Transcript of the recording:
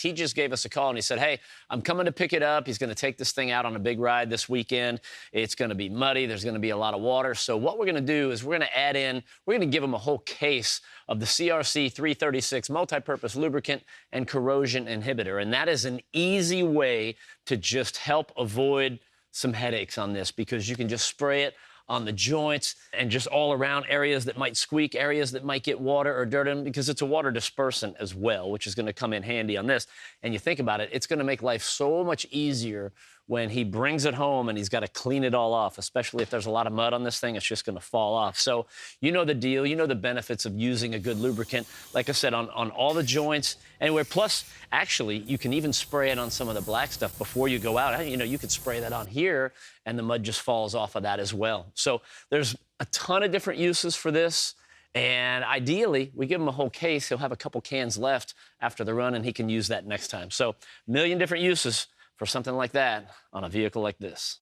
he just gave us a call and he said, hey, I'm coming to pick it up. He's going to take this thing out on a big ride this weekend. It's going to be muddy. There's going to be a lot of water. So what we're going to do is we're going to add in, we're going to give him a whole case of the CRC 336 multi-purpose lubricant and corrosion inhibitor. And that is an easy way to just help avoid some headaches on this, because you can just spray it on the joints and just all around areas that might squeak, areas that might get water or dirt in, because it's a water dispersant as well, which is going to come in handy on this. And you think about it, it's going to make life so much easier when he brings it home and he's got to clean it all off, especially if there's a lot of mud on this thing, it's just going to fall off. So you know the deal, you know the benefits of using a good lubricant, like I said, on all the joints, anywhere. Plus, actually, you can even spray it on some of the black stuff before you go out. You know, you could spray that on here and the mud just falls off of that as well. So there's a ton of different uses for this. And ideally, we give him a whole case. He'll have a couple cans left after the run, and he can use that next time. So a million different uses for something like that on a vehicle like this.